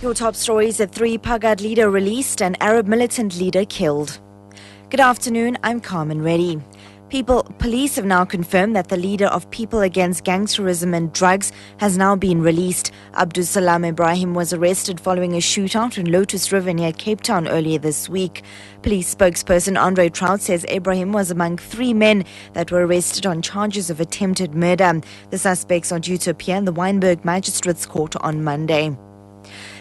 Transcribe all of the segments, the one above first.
Your top stories: a 3 Pagad leader released and Arab militant leader killed. Good afternoon, I'm Carmen Reddy. Police have now confirmed that the leader of People Against Gangsterism and Drugs has now been released. Abdul Salam Ibrahim was arrested following a shootout in Lotus River near Cape Town earlier this week. Police spokesperson Andre Trout says Ibrahim was among 3 men that were arrested on charges of attempted murder. The suspects are due to appear in the Wynberg Magistrates Court on Monday.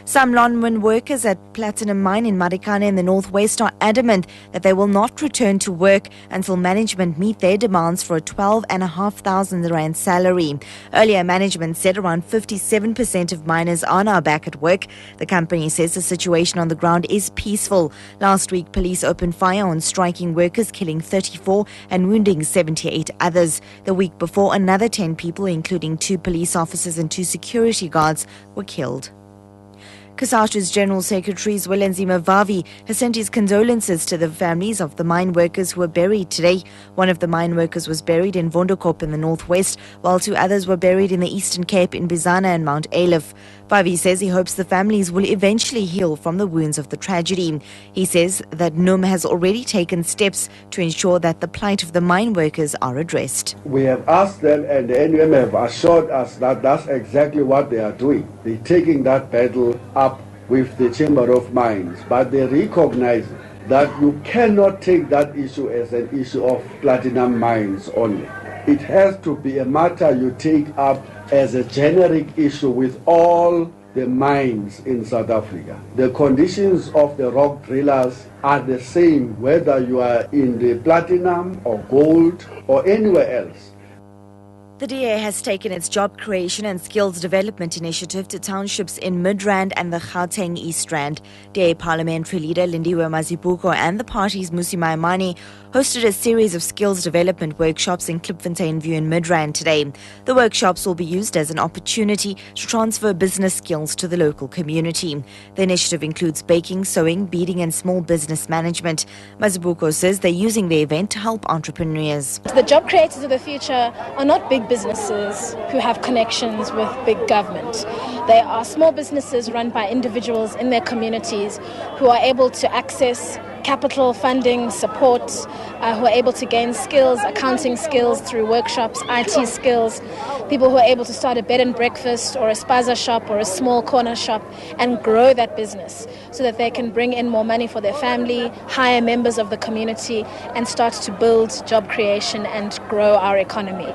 Some lineman workers at Platinum Mine in Marikana in the northwest are adamant that they will not return to work until management meet their demands for a 12,500 rand salary. Earlier, management said around 57% of miners are now back at work. The company says the situation on the ground is peaceful. Last week, police opened fire on striking workers, killing 34 and wounding 78 others. The week before, another 10 people, including 2 police officers and 2 security guards, were killed. COSATU's General Secretary Zwelinzima Vavi has sent his condolences to the families of the mine workers who were buried today. One of the mine workers was buried in Vondokop in the northwest, while 2 others were buried in the Eastern Cape in Bizana and Mount Aleph. Vavi says he hopes the families will eventually heal from the wounds of the tragedy. He says that NUM has already taken steps to ensure that the plight of the mine workers are addressed. We have asked them, and the NUM have assured us that that's exactly what they are doing. They're taking that battle up with the Chamber of Mines, but they recognize that you cannot take that issue as an issue of platinum mines only. It has to be a matter you take up as a generic issue with all the mines in South Africa. The conditions of the rock drillers are the same whether you are in the platinum or gold or anywhere else. The DA has taken its job creation and skills development initiative to townships in Midrand and the Gauteng East Rand. DA parliamentary leader Lindiwe Mazibuko and the party's Musi Maimane hosted a series of skills development workshops in Klipfontein View in Midrand today. The workshops will be used as an opportunity to transfer business skills to the local community. The initiative includes baking, sewing, beading and small business management. Mazibuko says they're using the event to help entrepreneurs. The job creators of the future are not big businesses who have connections with big government. They are small businesses run by individuals in their communities who are able to access capital, funding, support, who are able to gain skills, accounting skills through workshops, IT skills, people who are able to start a bed and breakfast or a spaza shop or a small corner shop and grow that business so that they can bring in more money for their family, hire members of the community and start to build job creation and grow our economy.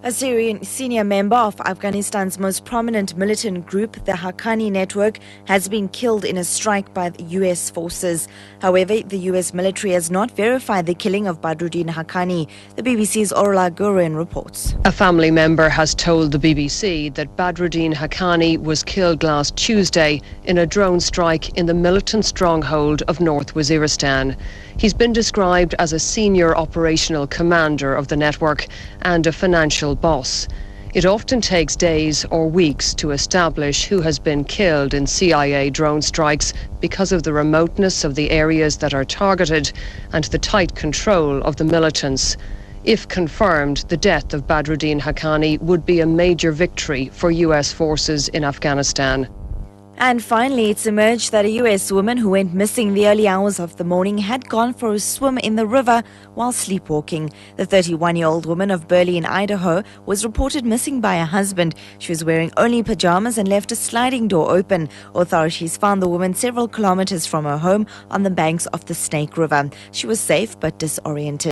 A Syrian senior member of Afghanistan's most prominent militant group, the Haqqani Network, has been killed in a strike by the U.S. forces. However, the U.S. military has not verified the killing of Badruddin Haqqani. The BBC's Orla Gurin reports. A family member has told the BBC that Badruddin Haqqani was killed last Tuesday in a drone strike in the militant stronghold of North Waziristan. He's been described as a senior operational commander of the network and a financial boss. It often takes days or weeks to establish who has been killed in CIA drone strikes because of the remoteness of the areas that are targeted and the tight control of the militants. If confirmed, the death of Badruddin Haqqani would be a major victory for US forces in Afghanistan. And finally, it's emerged that a U.S. woman who went missing in the early hours of the morning had gone for a swim in the river while sleepwalking. The 31-year-old woman of Berlin, Idaho, was reported missing by her husband. She was wearing only pajamas and left a sliding door open. Authorities found the woman several kilometers from her home on the banks of the Snake River. She was safe but disoriented.